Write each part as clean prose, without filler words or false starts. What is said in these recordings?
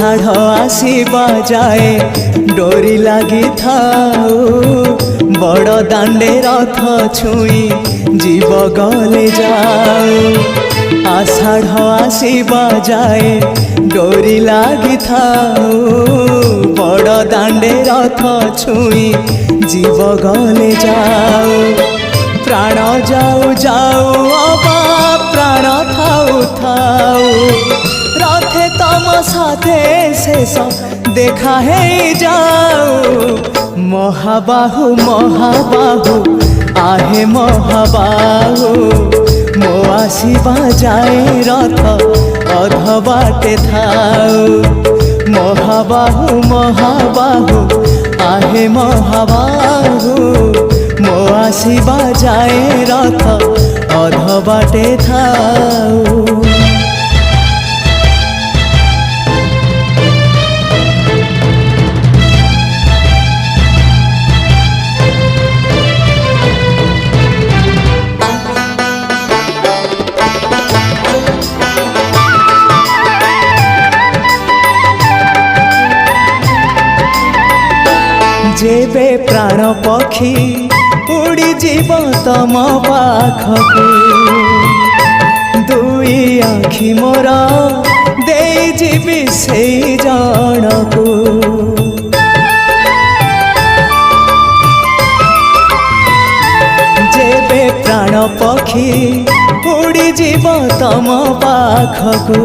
आषाढ़ आसीबा जाए डोरी लगी थाऊ बड़ दांडे रथ छुई जीव गले जाऊ। आषाढ़ आसीबा जाए डोरी लगी थाऊ बड़ दांडे रथ छुई जीव गले जाऊ। प्राण जाऊ जाऊ अबा प्राण थाऊ थाऊ रथे तम साथे शेष देखा है जाऊ। महाबाहु महाबाहु आहे महाबाहु मो आसीबा जाए रथ अध बाटे थाऊ। महाबाहु महाबाहु आहे महाबाहु मो आसीबा जाए रथ अध बाटे थाऊ। जेबे प्राण पक्षी उड़ी जीव तम पाखकू दुई आखि मोर दे जीवी से जनकू। जेबे प्राण पक्षी उड़ी जीव तम पाखकू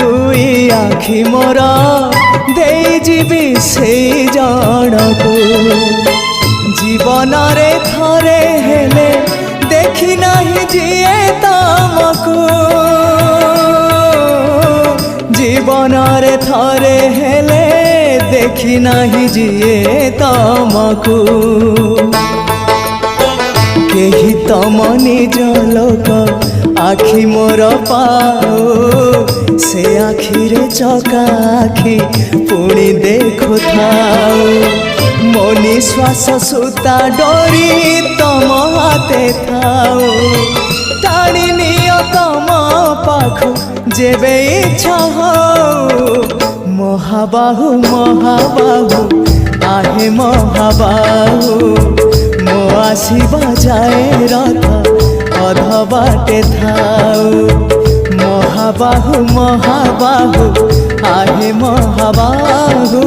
दुई आखि मोर दे जीवी से जनकू। जीवन रे थरे हेले देखी नहीं जिए तमकू। जीवन रे थरे हेले देखी नहीं जिए तमकू। केही तम निज लोक आखि मोर पाओ से आखि रे चका आखि पुणी देखु थाऊ। मो निश्वास सुता डोरी तम हाथे थाऊ टाणी नियो तम पाखु जेबे इच्छा हो। महाबाहु महाबाहु आहे महाबाहु मो आसीबा जाए रथ अध बाटे थाऊ। महाबाहु महाबाहु आहे महाबाहु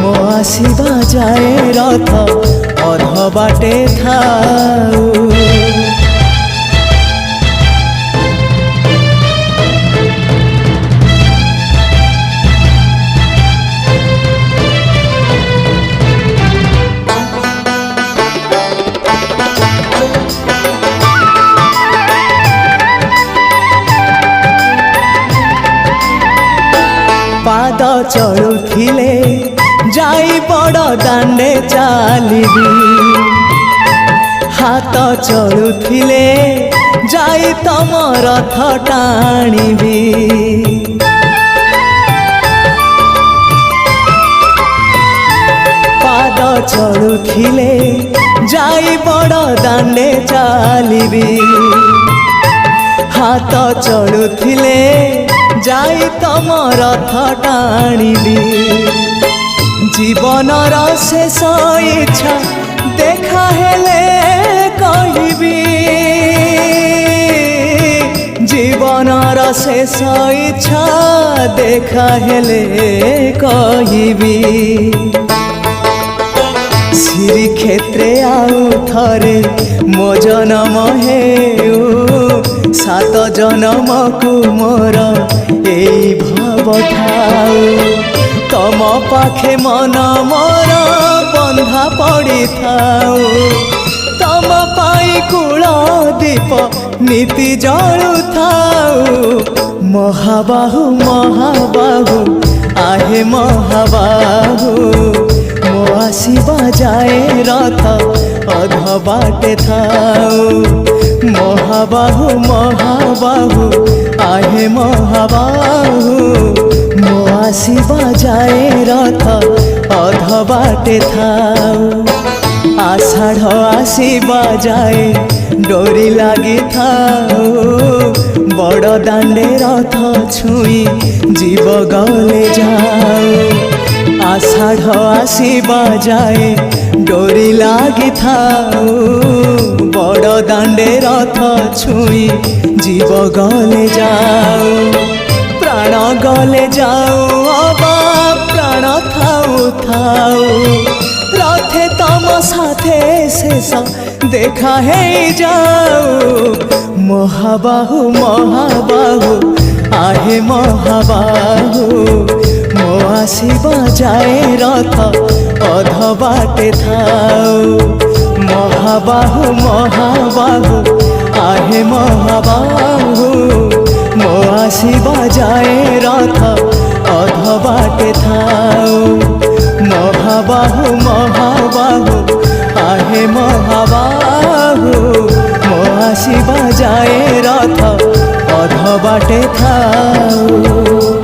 मो आसीबा जाए रथ अध बाटे थाऊ। पाद चलुथिले जाई बड़ दांडे चालिबी हाथ चलुथिले जाई तम रथ टाणीबी। पाद चलुथिले जाई बड़ दांडे चालिबी हाथ चलुथिले जाई तम रथ टाणीबी। जीवनर शेष इच्छा देखा हेले कहिबी। जीवनर शेष इच्छा देखा हेले कहिबी। श्री क्षेत्रे आउ थरे मो जनम हेउ सात जनम को मोर एई भाव थाऊ। तम पाखे मन मोर बंधा पड़ी थाऊ। तम पाई कूल दीप नीति जलु थाऊ। महाबाहु महाबाहु आहे महाबाहु मो आसीबा जाए रथ अध बाटे थाऊ। महाबाहु महाबाहु आहे महाबाहु मो आसीबा जाए रथ अध बाटे थाऊ। आषाढ़ आसीबा जाए डोरी लगी थाऊ বড় দাণ্ডে রথ ছুঁই জীব গলে যাও আষাঢ় আসিবা যায় ডোরি লাগি থাও বড় দাণ্ডে রথ ছুঁই জীব গলে যাও প্রাণ গলে যাও অবা প্রাণ থাও থাও রথে তম সাথে শেষ দেখা হয়ে যাও মহাবাহু মহাবাহু আহে মহাবাহু মো আসিবা যায় রথ অধ বাটে থাও মহাবাহু মহাবাহু আহে মহাবাহু মো আসিবা যায় রথ অধ বাটে থাও মহাবাহু মহাবাহু আহে মহাবাহু মো আসিবা যায় রথ অধ বাটে থাও।